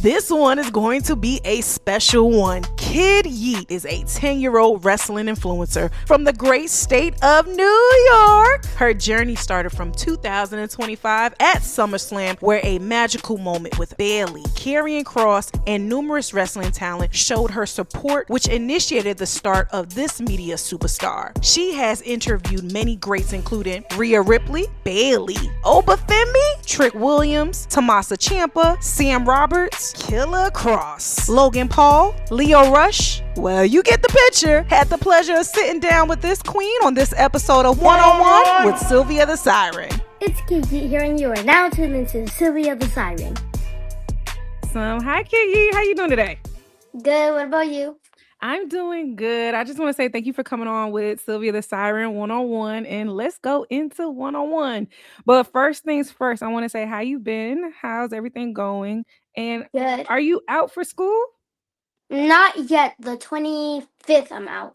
This one is going to be a special one. Kid Yeet is a 10-year-old wrestling influencer from the great state of New York. Her journey started from 2025 at SummerSlam, where a magical moment with Bayley, Karrion Kross, and numerous wrestling talent showed her support, which initiated the start of this media superstar. She has interviewed many greats including Rhea Ripley, Bayley, Obafemi, Trick Williams, Tommaso Ciampa, Sam Roberts, Killer Cross, Logan Paul, Lio Rush. Well, you get the picture. Had the pleasure of sitting down with this queen on this episode of One on One with Sylvia The Siren. It's Kiki here, and you are now tuned into Sylvia The Siren. So, hi Kiki, how you doing today? Good. What about you? I'm doing good. I just want to say thank you for coming on with Sylvia The Siren one-on-one, and let's go into one-on-one. But first things first, I want to say how you been? How's everything going? And Good. are you out for school? Not yet. The 25th, I'm out.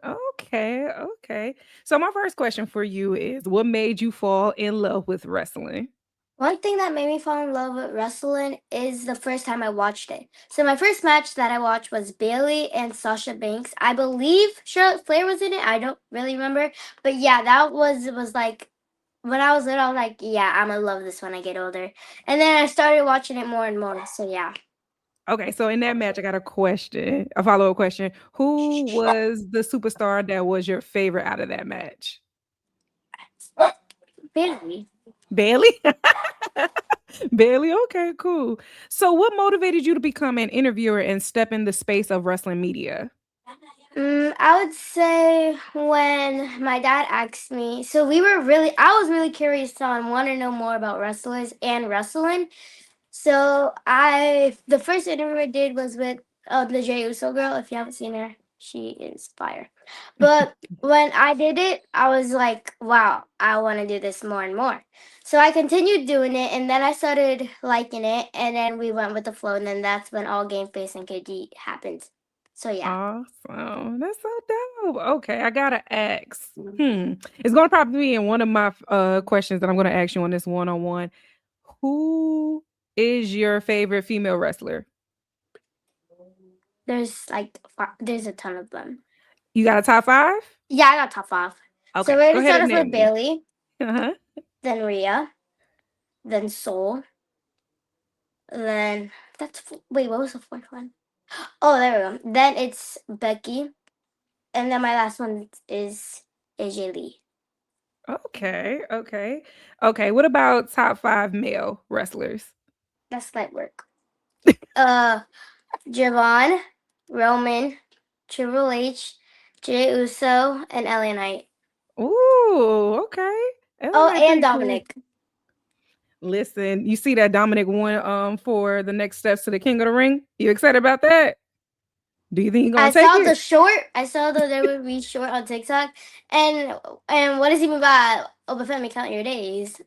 Okay. So my first question for you is, what made you fall in love with wrestling? One thing that made me fall in love with wrestling is the first time I watched it. So my first match that I watched was Bayley and Sasha Banks. I believe Charlotte Flair was in it. I don't really remember. But yeah, that was like, when I was little, I was like, yeah, I'm going to love this when I get older. And then I started watching it more and more. So yeah. Okay, so in that match, I got a follow-up question. Who was the superstar that was your favorite out of that match? Bayley. Bayley? Bayley, okay, cool. So what motivated you to become an interviewer and step in the space of wrestling media? I would say when my dad asked me, so I was really curious on want to know more about wrestlers and wrestling. So the first interview I did was with the Jey Uso girl. If you haven't seen her, she is fire. But when I did it, I was like, wow, I want to do this more and more. So I continued doing it, and then I started liking it, and then we went with the flow, and then that's when All Game Face and KG happened. So yeah. Awesome. That's so dope. Okay, I gotta ask. It's gonna probably be in one of my questions that I'm gonna ask you on this one-on-one. Who is your favorite female wrestler? There's there's a ton of them. You got a top 5? Yeah, I got top 5. Okay, So we're go gonna ahead start and off with name them. Bayley, Uh-huh. then Rhea, then Soul, then wait, what was the fourth one? Oh, there we go. Then it's Becky, and then my last one is AJ Lee. Okay. What about top 5 male wrestlers? That's light work. Javon, Roman, Triple H, Jey Uso, and LA Knight. Ooh, okay. Oh, and Dominic. Cool. Listen, you see that Dominic won for the next steps to the King of the Ring? You excited about that? Do you think he's gonna take it? I saw the there would be short on TikTok, and what does he mean by Obafemi count your days?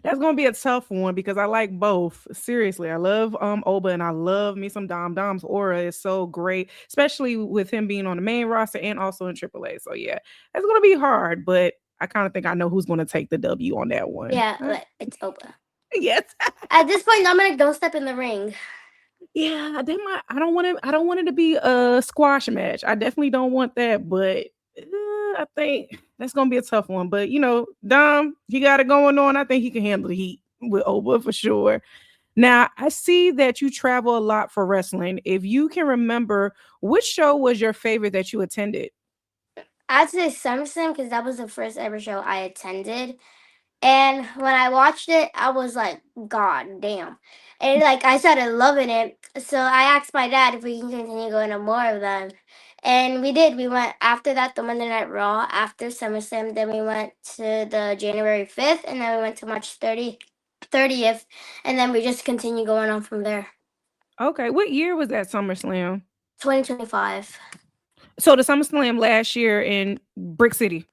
That's gonna be a tough one because I like both. Seriously, I love Oba and I love me some Dom. Dom's aura is so great, especially with him being on the main roster and also in AAA. So yeah, it's gonna be hard, but I kind of think I know who's gonna take the W on that one. Yeah, it's Oba. Yes. At this point, Dominic, don't step in the ring. Yeah, I don't want it to be a squash match. I definitely don't want that, but I think that's gonna be a tough one. But Dom, he got it going on. I think he can handle the heat with Oba for sure. Now, I see that you travel a lot for wrestling. If you can remember, which show was your favorite that you attended? I'd say SummerSlam because that was the first ever show I attended. And when I watched it, I was like, God damn. And I started loving it. So I asked my dad if we can continue going to more of them. And we did. We went after that, the Monday Night Raw, after SummerSlam. Then we went to the January 5th, and then we went to March 30th. And then we just continue going on from there. Okay. What year was that SummerSlam? 2025. So the SummerSlam last year in Brick City,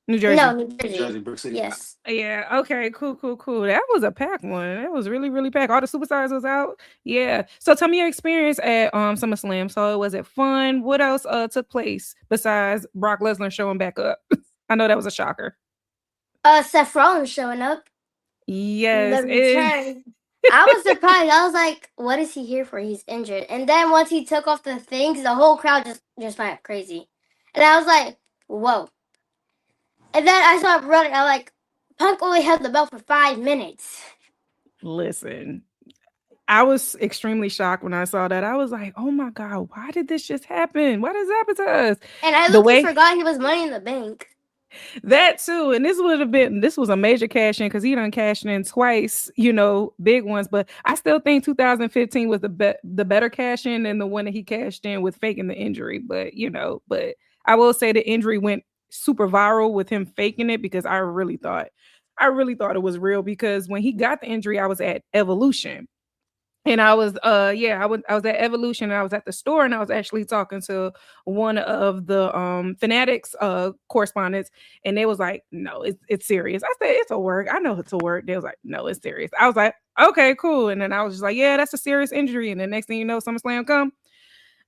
New Jersey. No, New Jersey. Brick City. Yes. Yeah. Okay. Cool. That was a packed one. That was really, really packed. All the superstars was out. Yeah. So tell me your experience at SummerSlam. So was it fun? What else took place besides Brock Lesnar showing back up? I know that was a shocker. Seth Rollins showing up. Yes. The return. I was surprised. I was like, "What is he here for? He's injured." And then once he took off the things, the whole crowd just went crazy. And I was like, "Whoa!" And then I saw him running. I'm like, "Punk only held the belt for 5 minutes." Listen, I was extremely shocked when I saw that. I was like, "Oh my god, why did this just happen? Why does this happen to us?" And I The looked, way forgot he was Money in the Bank. that too, and this was a major cash in because he done cashed in twice, big ones. But I still think 2015 was the better cash in than the one that he cashed in with faking the injury. But I will say the injury went super viral with him faking it because I really thought it was real because when he got the injury, I was at Evolution. And I was I was at Evolution and I was at the store and I was actually talking to one of the Fanatics correspondents and they was like, "No, it's serious." I said, "It's a work. I know it's a work." They was like, "No, it's serious." I was like, "Okay, cool." And then I was just like, "Yeah, that's a serious injury." And the next thing you know, SummerSlam come.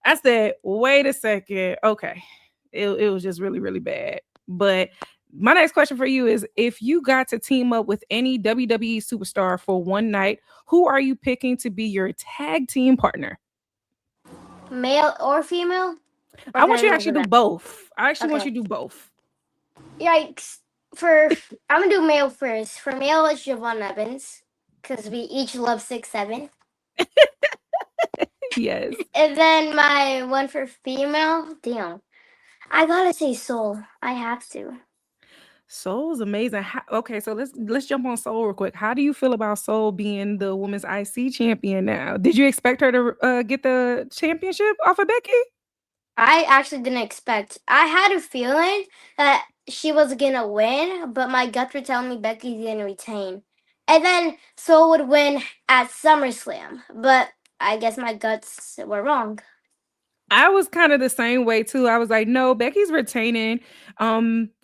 I said, "Wait a second. Okay." It was just really, really bad. But my next question for you is if you got to team up with any WWE superstar for one night, who are you picking to be your tag team partner? Male or female? Or I can want I you to mix actually with do them? both. I actually want Okay. you to do both. Yikes. For I'm gonna do male first. For male, it's Javon Evans because we each love 6'7". Yes. And then my one for female, damn, I gotta say Soul. I have to. Soul's amazing. Okay, so let's jump on Soul real quick. How do you feel about Soul being the women's IC champion now? Did you expect her to get the championship off of Becky? I actually didn't expect. I had a feeling that she was gonna win, but my guts were telling me Becky's gonna retain. And then Soul would win at SummerSlam, but I guess my guts were wrong. I was kind of the same way too. I was like, no, Becky's retaining.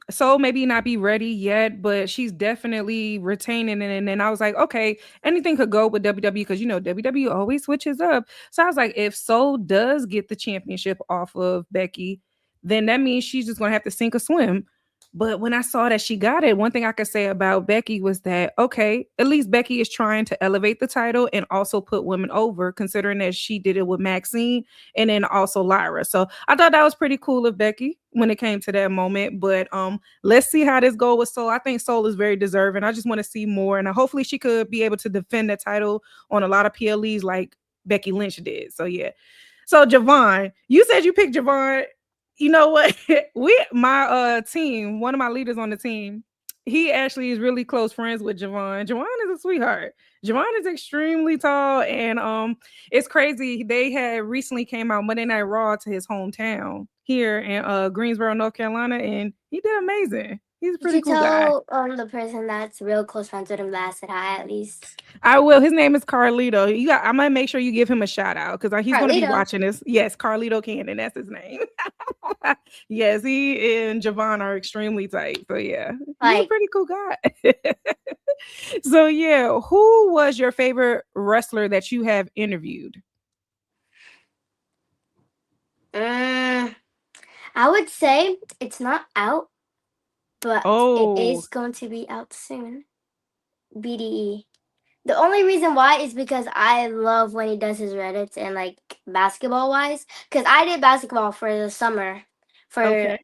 So maybe not be ready yet, but she's definitely retaining. And then I was like, okay, anything could go with WWE because WWE always switches up. So I was like, if Soul does get the championship off of Becky, then that means she's just gonna have to sink or swim. But when I saw that she got it, one thing I could say about Becky was that, okay, at least Becky is trying to elevate the title and also put women over, considering that she did it with Maxine and then also Lyra. So I thought that was pretty cool of Becky when it came to that moment. But let's see how this goes with Soul. I think Soul is very deserving. I just want to see more, and hopefully she could be able to defend the title on a lot of PLEs like Becky Lynch did. So yeah. So Javon, you said you picked Javon. You know what? My team, one of my leaders on the team, he actually is really close friends with Javon. Javon is a sweetheart. Javon is extremely tall, and it's crazy. They had recently came out Monday Night Raw to his hometown here in Greensboro, North Carolina, and he did amazing. He's a Did pretty you cool guy. tell the person that's real close friends with him that I said hi at least? I will. His name is Carlito. I might make sure you give him a shout out because he's going to be Carlito. watching this. Yes, Carlito Cannon. That's his name. Yes, he and Javon are extremely tight. So yeah, he's a Like, pretty cool guy. So yeah, who was your favorite wrestler that you have interviewed? mm, I would say it's not out, but it Oh, is going to be out soon. BDE. The only reason why is because I love when he does his Reddits and like basketball wise. Because I did basketball for the summer. For okay.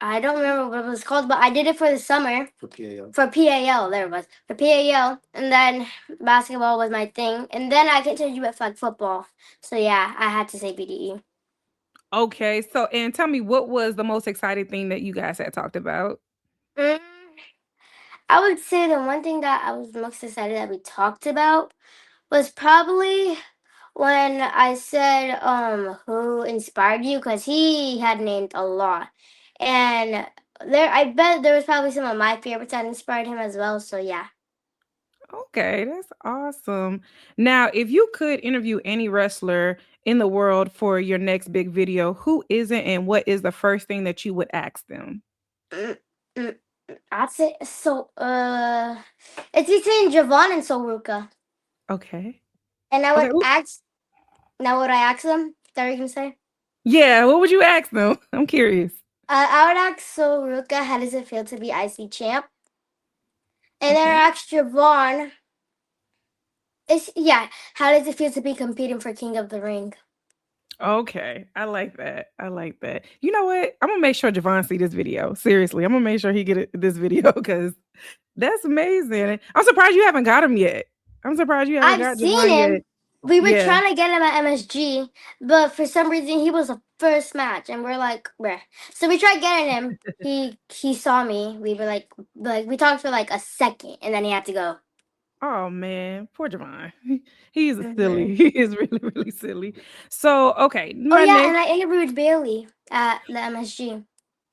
I don't remember what it was called, but I did it for the summer. For PAL, there it was. For PAL, and then basketball was my thing. And then I continued with flag football. So yeah, I had to say BDE. Okay. So and tell me what was the most exciting thing that you guys had talked about? Mm, I would say the one thing that I was most excited that we talked about was probably when I said who inspired you because he had named a lot, and there I bet there was probably some of my favorites that inspired him as well. So yeah. Okay, that's awesome. Now, if you could interview any wrestler in the world for your next big video, who is it and what is the first thing that you would ask them? Mm, mm, I'd say so. It's between Javon and Soruka, Okay. and I Okay. would ask. Now, would I ask them? Is that what you can say? Yeah, what would you ask them? I'm curious. I would ask Soruka, how does it feel to be IC champ? And then Okay. I asked Javon, It's yeah. How does it feel to be competing for King of the Ring? Okay, I like that. I like that. You know what? I'm gonna make sure Javon see this video. Seriously, I'm gonna make sure he get this video because that's amazing. I'm surprised you haven't got him yet. I'm surprised you haven't I've got seen Javon yet. him. We were Yeah. trying to get him at MSG, but for some reason he was the first match, and we're like, bruh. So we tried getting him. He saw me. We were like we talked for like a second, and then he had to go. Oh man, poor Javon. He's Hmm. silly. He is really, really silly. So, okay, Oh my yeah, and next. I interviewed Bayley at the MSG.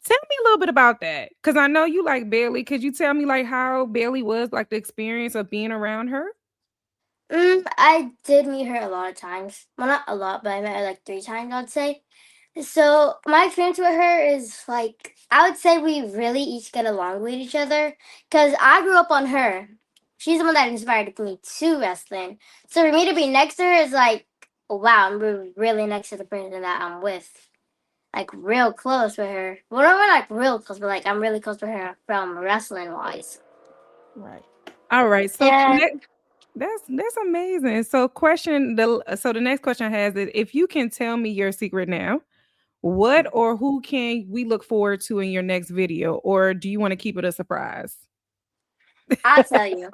Tell me a little bit about that, because I know you like Bailey. Could you tell me like how Bailey was, like the experience of being around her? I did meet her a lot of times. Well, not a lot, but I met her like 3 times, I'd say. So my experience with her is like I would say we really each get along with each other because I grew up on her. She's the one that inspired me to wrestling. So for me to be next to her is like, wow, really next to the person that I'm with. Like real close with her. Well, not we're like real close, but like I'm really close with her from wrestling wise. Right. All right. So And that's amazing. So the next question has it: if you can tell me your secret now, what or who can we look forward to in your next video, or do you want to keep it a surprise? I'll tell you,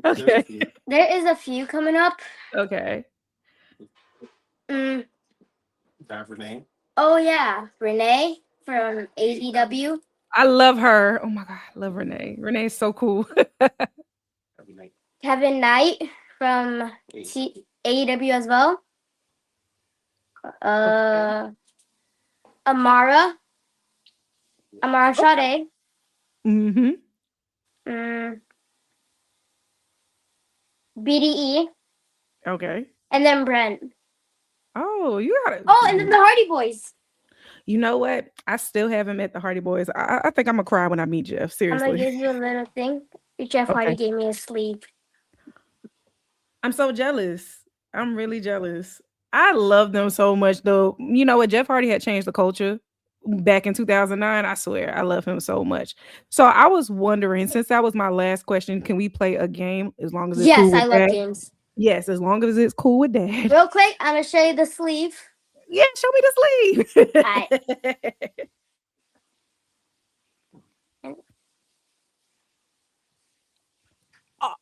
Okay. there is a few coming up. Okay. Mm, oh yeah, Renee from AEW, I love her. Oh my god, I love Renee. Renee's so cool. Kevin Knight from AEW as well. Okay. Uh, Amara, Amara Okay. Sade, Mm-hmm. mm, BDE, Okay. and then Brent. Oh, you got Oh, and then it. the Hardy Boys. You know what? I still haven't met the Hardy Boys. I think I'm gonna cry when I meet Jeff. I'm gonna Seriously. give you a little thing. Jeff Hardy Okay. gave me a sleeve. I'm so jealous. I'm really jealous. I love them so much though. You know what? Jeff Hardy had changed the culture back in 2009. I swear. I love him so much. So I was wondering, since that was my last question, can we play a game as long as it's cool Yes, with I love that? games. Yes, as long as it's cool with that. Real quick, I'm gonna show you the sleeve. Yeah, show me the Alright. sleeve. And, Oh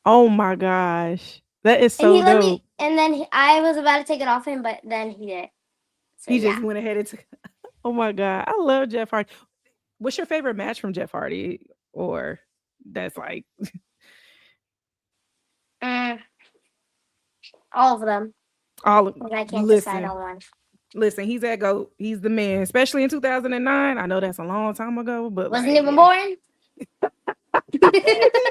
oh my gosh. That is and he so let dope. me and then I was about to take it off him, but then he did. So He yeah. just went ahead and took. Oh my god. I love Jeff Hardy. What's your favorite match from Jeff Hardy? Or that's like Mm, all of them. all of And I can't decide listen. on one. Listen, he's that GOAT. He's the man, especially in 2009. I know that's a long time ago, but Wasn't like, even yeah. born.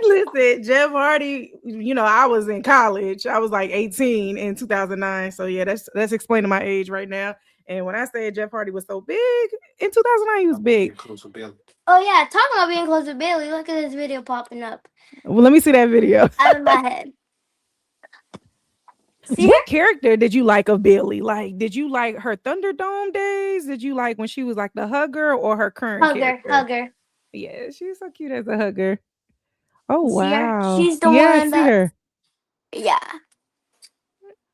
Listen, Jeff Hardy, I was in college. I was like 18 in 2009. So yeah, that's explaining my age right now. And when I say Jeff Hardy was so big in 2009, he was big. Oh yeah, talking about being close to Bailey. Look at this video popping up Well, let me see that video. out of my head. See What her? character did you like of Bailey? Like, did you like her Thunderdome days? Did you like when she was like the hugger or her current Hugger, character? hugger. Yeah, she's so cute as a hugger. Oh See her? wow. She's the Yeah, I one see that. her. Yeah.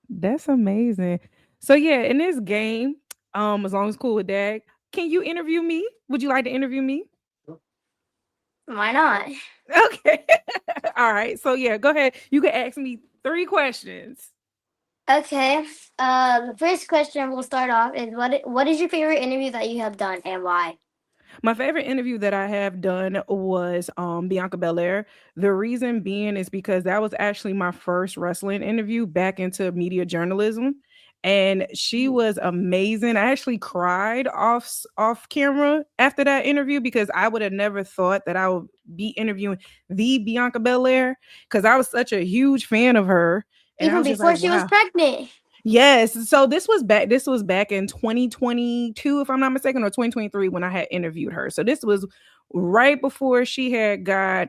That's amazing. So yeah, in this game, as long as it's cool with that, can you interview me? Would you like to interview me? Why not? Okay. All right. So yeah, go ahead. You can ask me 3 questions. Okay. The first question we'll start off is what is your favorite interview that you have done and why? My favorite interview that I have done was Bianca Belair. The reason being is because that was actually my first wrestling interview back into media journalism. And she was amazing. I actually cried off camera after that interview because I would have never thought that I would be interviewing the Bianca Belair because I was such a huge fan of her. And I Even was just like, before she was wow. pregnant. Yes. So this was back in 2022, if I'm not mistaken, or 2023 when I had interviewed her. So this was right before she had got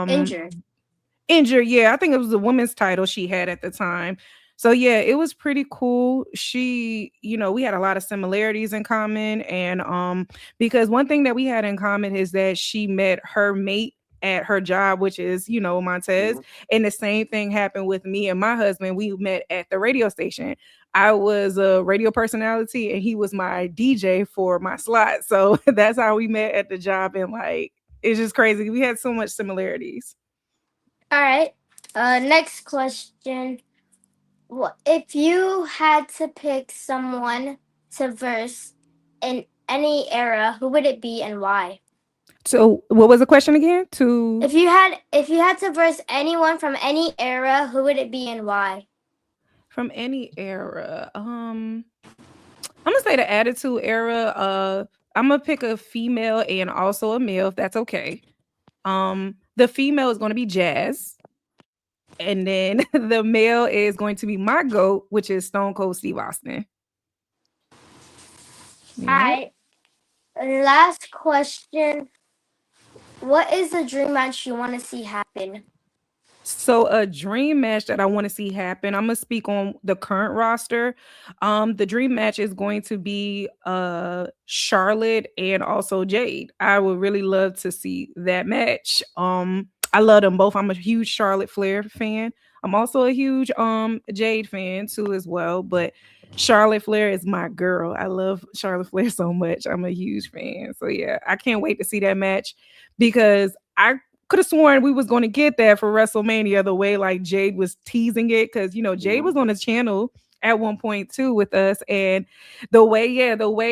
Injured. injured. Yeah, I think it was the women's title she had at the time. So yeah, it was pretty cool. She, we had a lot of similarities in common and because one thing that we had in common is that she met her mate at her job, which is, Montez. And the same thing happened with me and my husband. We met at the radio station. I was a radio personality and he was my DJ for my slot. So that's how we met at the job. And like, it's just crazy. We had so much similarities. All right. Next question. If you had to pick someone to verse in any era, who would it be and why? So what was the question again? To If you had to verse anyone from any era, who would it be and why? From any era. I'm gonna say the attitude era. I'm gonna pick a female and also a male, if that's okay. The female is gonna be Jazz, and then the male is going to be my goat, which is Stone Cold Steve Austin. All Yeah. right. Last question. What is the dream match you want to see happen? So a dream match that I want to see happen. I'm gonna speak on the current roster. The dream match is going to be Charlotte and also Jade. I would really love to see that match. I love them both. I'm a huge Charlotte Flair fan. I'm also a huge Jade fan too as well. But Charlotte Flair is my girl. I love Charlotte Flair so much. I'm a huge fan. So yeah, I can't wait to see that match because I could have sworn we was going to get that for WrestleMania the way like Jade was teasing it because Jade was on the channel at one point too with us, and the way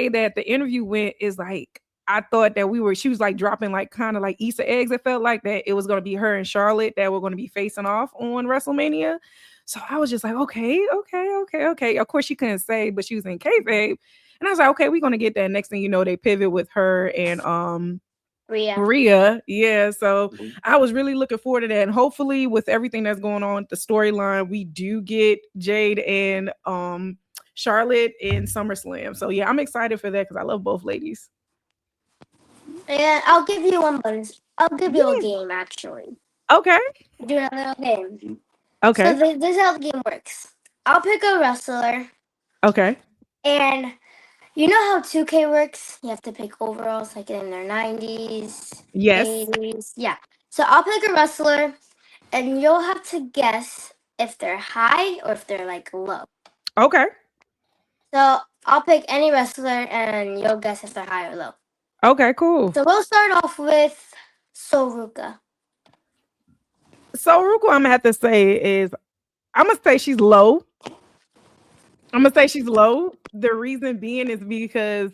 that the interview went is like I thought that she was like dropping like kind of like Easter eggs. It felt like that it was going to be her and Charlotte that were going to be facing off on WrestleMania. So I was just like, okay, okay, okay, okay. Of course she couldn't say, but she was in kayfabe, and I was like, okay, we're going to get that. Next thing you know, they pivot with her and Rhea. Rhea, yeah. So I was really looking forward to that, and hopefully, with everything that's going on with the storyline, we do get Jade and Charlotte in SummerSlam. So yeah, I'm excited for that because I love both ladies. And I'll give you one bonus. I'll give you a Yeah. game actually. Okay. Do a little game. So Okay. this is how the game works. I'll pick a wrestler, Okay. and you know how 2K works? You have to pick overalls like in their 90s, Yes. 80s. Yeah. So I'll pick a wrestler, and you'll have to guess if they're high or if they're like low. Okay. So I'll pick any wrestler, and you'll guess if they're high or low. Okay. Cool. So we'll start off with Soruka. So Ruku, I'm gonna have to say is I'm gonna say she's low. I'm gonna say she's low. The reason being is because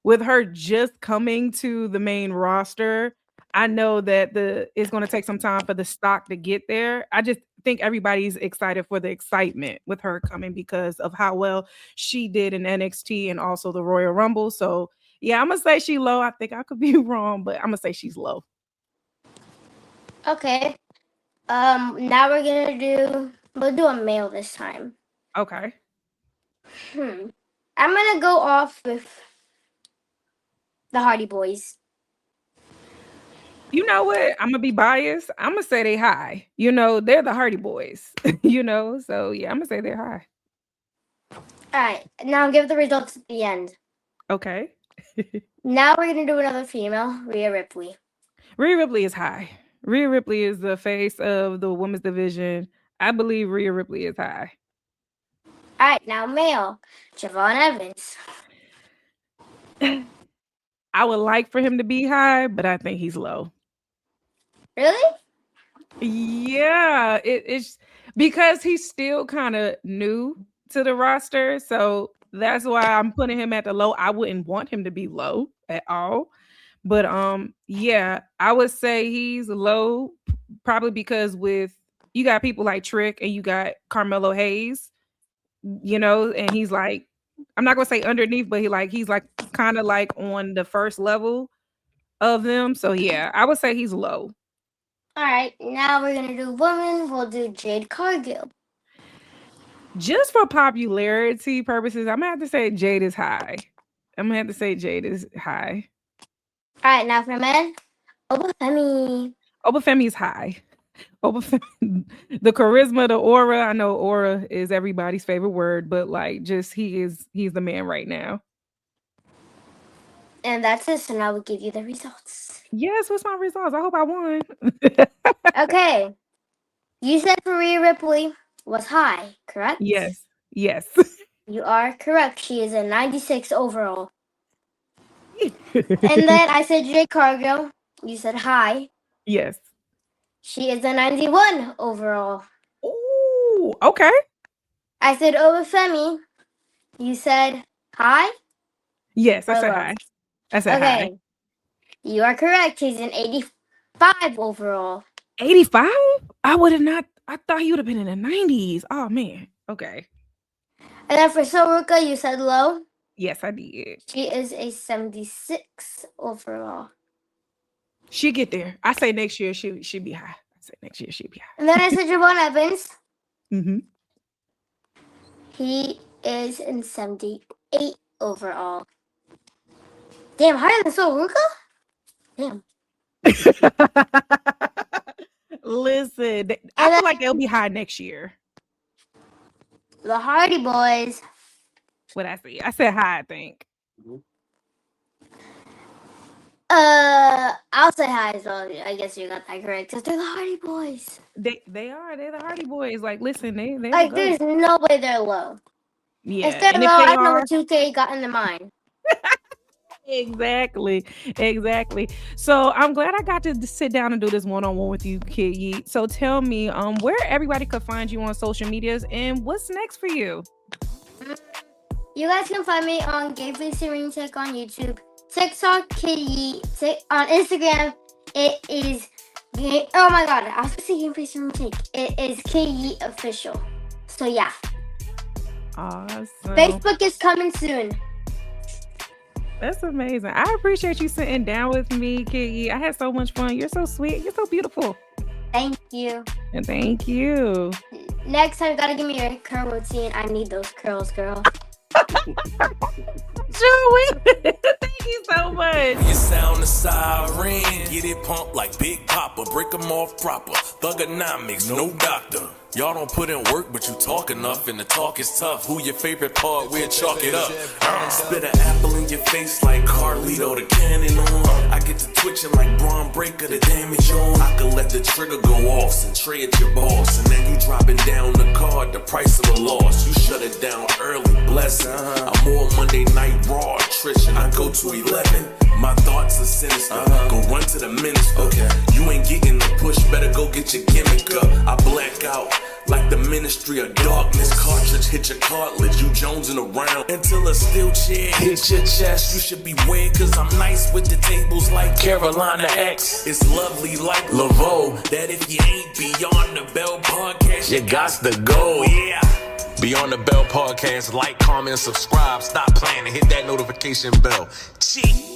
with her just coming to the main roster, I know that the it's gonna take some time for the stock to get there. I just think everybody's excited for the excitement with her coming because of how well she did in NXT and also the Royal Rumble. So yeah, I'm gonna say she's low. I think I could be wrong, but I'm gonna say she's low. Okay. Now we'll do a male this time. Okay. I'm gonna go off with the Hardy Boys. You know what? I'm gonna be biased. I'm gonna say they high. They're the Hardy Boys. So yeah, I'm gonna say they're high. All right. Now give the results at the end. Okay. Now we're gonna do another female, Rhea Ripley. Rhea Ripley is high. Rhea Ripley is the face of the women's division. I believe Rhea Ripley is high. All right. Now male, Javon Evans. I would like for him to be high, but I think he's low. Really? Yeah, it's because he's still kind of new to the roster, so that's why I'm putting him at the low. I wouldn't want him to be low at all. But yeah, I would say he's low probably because with you got people like Trick and you got Carmelo Hayes, and he's like I'm not gonna say underneath, but he's like kind of like on the first level of them. So yeah, I would say he's low. All right. Now we're gonna do women. We'll do Jade Cargill. Just for popularity purposes, I'm gonna have to say Jade is high. I'm gonna have to say Jade is high. All right. Now for men, Obafemi. Obafemi is high. Obafemi, the charisma, the aura. I know aura is everybody's favorite word, but like just he's the man right now. And that's it. So now we'll give you the results. Yes, what's my results? I hope I won. Okay. You said Rhea Ripley was high, correct? Yes. You are correct. She is a 96 overall. And then I said Jade Cargill. You said high. Yes. She is a 91 overall. Ooh, okay. I said Obafemi. You said high? Yes, I Or said low? hi. I said hi. Okay. You are correct. He's an 85 overall. 85? I thought he would have been in the 90s. Oh man. Okay. And then for Soruka, you said low. Yes, I did. She is a 76 overall. She'll get there. I say next year she'll be high. And then I said Javon Evans. Mm-hmm. He is in 78 overall. Damn, higher than Soruka? Damn. Listen, I feel like they'll be high next year. The Hardy Boys. What I see? I said high, I think. I'll say high as well. I guess you got that correct. Because they're the Hardy Boys. They are. They're the Hardy Boys. Like, listen, they're Like, the there's no way they're low. yeah. If they're And low, if they I don't know are, what 2K got in their mind. Exactly. So I'm glad I got to sit down and do this one-on-one with you, Kid Yeet. So tell me, where everybody could find you on social medias and what's next for you? You guys can find me on Bayley Serene Tech on YouTube, TikTok, Kid Yeet, on Instagram. It is oh my god, I was supposed to say Gameplay Serene Tech. It is Kid Yeet official. So yeah. Awesome. Facebook is coming soon. That's amazing. I appreciate you sitting down with me, Kid Yeet. I had so much fun. You're so sweet. You're so beautiful. Thank you. And thank you. Next time, you gotta give me your curl routine. I need those curls, girl. Sure, thank you so much. You sound the siren, get it pumped like Big Papa, break them off proper. Thugonomics, no doctor. Y'all don't put in work, but you talk enough, and the talk is tough. Who your favorite part? We'll chalk it up. Spit an apple in your face like Carlito, the cannon on. I get to twitching like Braun Breaker, the damage on. I could let the trigger go off and trade your boss, and then you dropping down the card, the price of a loss. You shut it down early, blessing. I'm more Monday Night Raw attrition. I go to 11. My thoughts are sinister. Go run to the minister. Okay. You ain't getting the push, better go get your gimmick up. I black out like the Ministry of Darkness. Cartridge hit your cartilage. You jonesing around until a steel chair hit your chest. You should be weird, cause I'm nice with the tables like Carolina X. It's lovely like Laveau. That if you ain't Beyond the Bell podcast, you gots to go, yeah. Beyond the Bell podcast, like, comment, subscribe, stop playing, and hit that notification bell. Cheat.